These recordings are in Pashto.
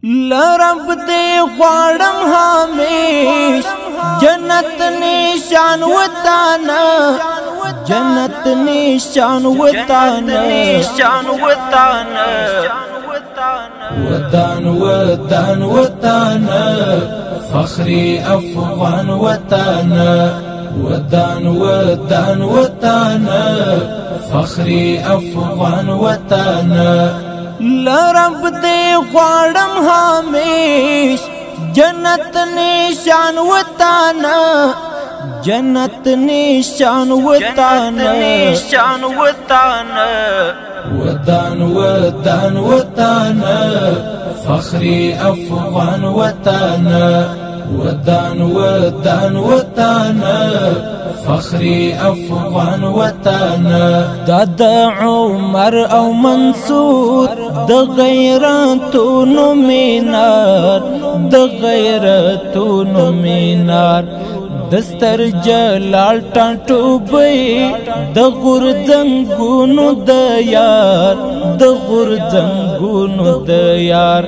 لرب دے غواړم همیش جنت نشان وطن جنت نشان وطن وطن وطن وطن فخری افغان وطن وطن وطن وطن فخری افغان وطن لرب دے غواړم همیش جنت نشان وطن جنت نشان وطن وطن وطن وطن فخری افغان وطن وطن وطن وطن فخری افغان وطن داد عمر او منصور د غیرتونو مینار د غیرتونو مینار دستر جلال ټاټوبې د غورځنګونو د یار د غورځنګونو د یار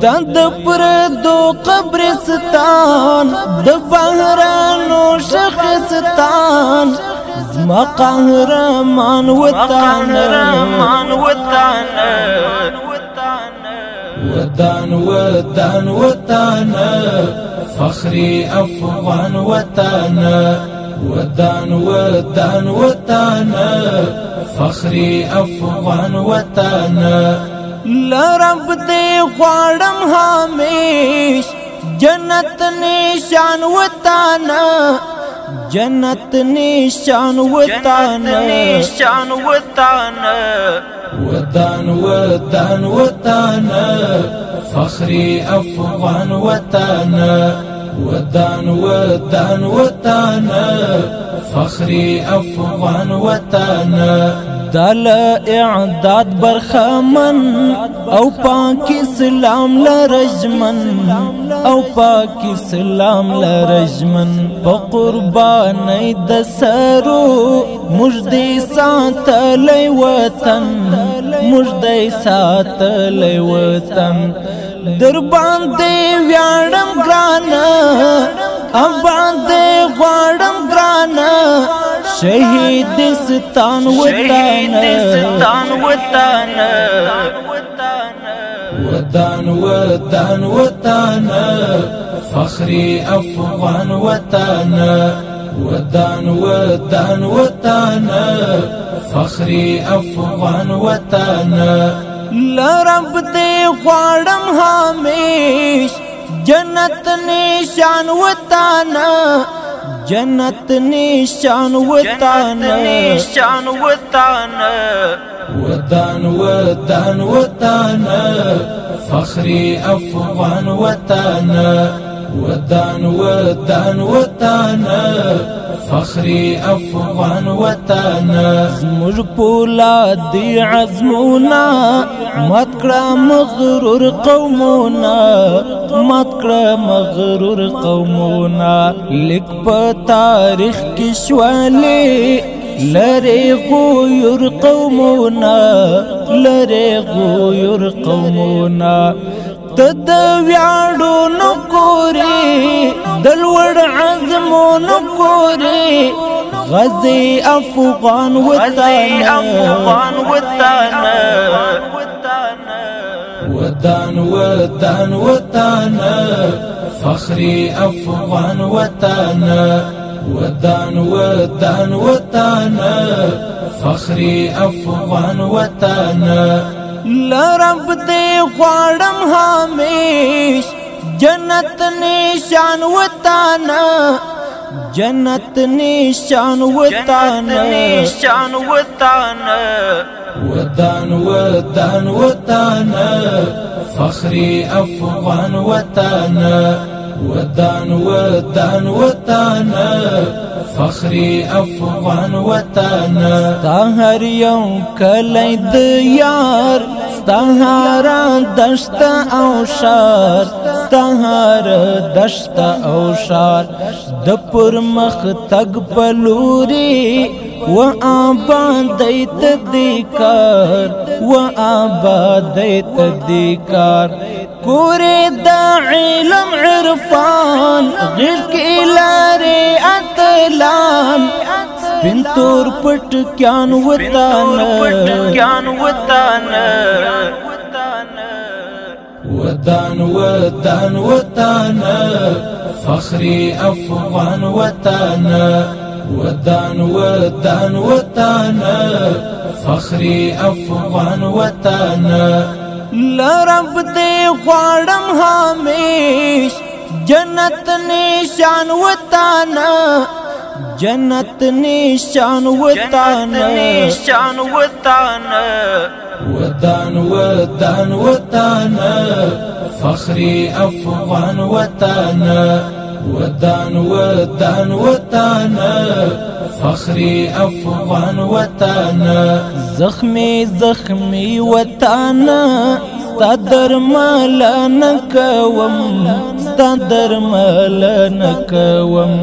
د پردو قبرستان د بهرانو شخصستان زما قهرمان وطن وطن وطن وطن فخری افغان وطن وطن وطن وطن فخری افغان وطن لرب دے غواړم همیش جنت نشان وطن جنت نشان وطن وطن وطن وطن فخری افغان وطن وطن وطن وطن فخری افغان وطن دل اعداد برخمن او پاک اسلام لرجمن او پاک اسلام لرجمن په قربانی د سرو مجدی ساتلی وطن مجدی ساتلی وطن در باندې ویاړم ګرانه ام باندې غواړم ګرانه شهیدستان وطن وطن وطن وطن فخری افغان وطن وطن وطن وطن فخری افغان وطن لرب دے غواړم همیش جنت نشان وطن جنت نشان وطن وطن وطن وطن فخری افغان وطن وطن وطن وطن فخری افغان وطن زموږ پولادي عزمونه مات کړه مغرور قومونه مات کړه مغرور قومونه لیک په تاریخ کې شوالی لری غویر قومونه لری غویر قومونه تد ویاړو نکوري دلوړ عزمو نکوري غزي افغان وطن وطن وطن وطن فخری افغان وطن وطن وطن وطن فخری افغان وطن لرب دے غواړم همیش جنت نشان وطن جنت نشان وطن وطن وطن وطن فخری افغان وطن وطن وطن وطن فخری افغان وطن ستا هر یو کلی د یار ستا هر دشت او شار ستا هر دشت او شار د پر مخ تگ پلوری و آبادیت دیکار و آبادیت دیکار کوری دا علم عرفان غیر کی لارے اتلان سپین تور پٹ کیان وطان ودان ودان وطن فخري أفغان وطن ودان ودان وطن فخري أفغان وطن لرب دے غواړم همیش جنت نشان وطن جنت نشان وطن ودان ودان وطن فخري أفغان وطن ودان ودان وطن فخري أفغان وطن زخمي زخمي وطن ستادر مالا نکوم ستادر مالا نکوم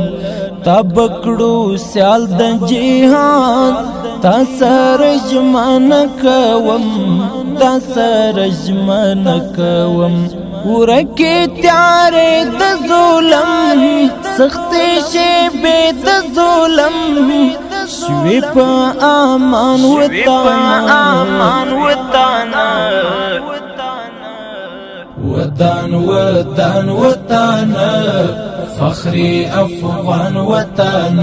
تبکڑو سیال د جهان تا سرج منکوم تا سرج منکوم ورکی تیارے د ظلم سختی شیبے د ظلم شوی پا آمان وطن ودان ودان وطن فخري أفغان وطن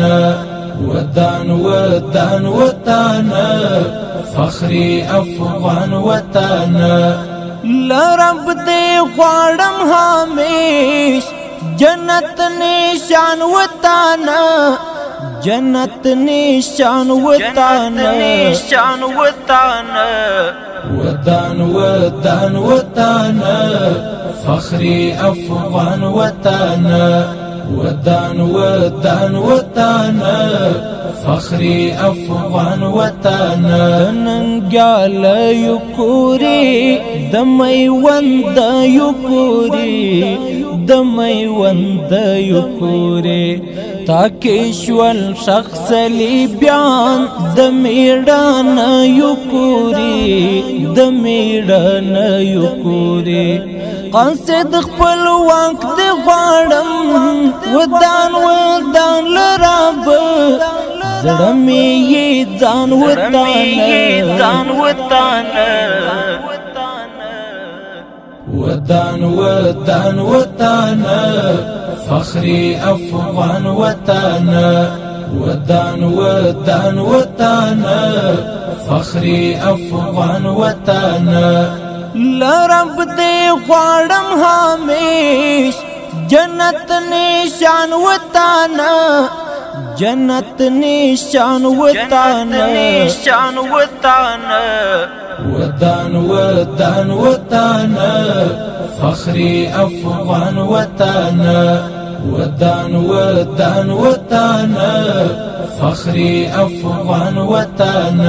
ودان ودان وطن فخري أفغان وطن لرب دے غواړم همیش جنت نشان وطن جنت نشان وطن ودان ودان وطن فخري أفغان وطن ودان ودان وطن فخري أفغان وطن ننجال يكوري دمي وند يكوري دمي وند يكوري تاكيشوال شخص ليبيان دميران يكوري دميران يكوري قاصد خپل واک دی غواړم ودان ودان لرب زړه مې ځان وطن ودان ودان وطن فخري أفغان وطن ودان ودان وطن فخري أفغان وطن لرب دے غواړم همیش جنت نشان وطن جنت نشان وطن ودان ودان وطن فخري أفغان وطن ودان ودان وطن فخري أفغان وطن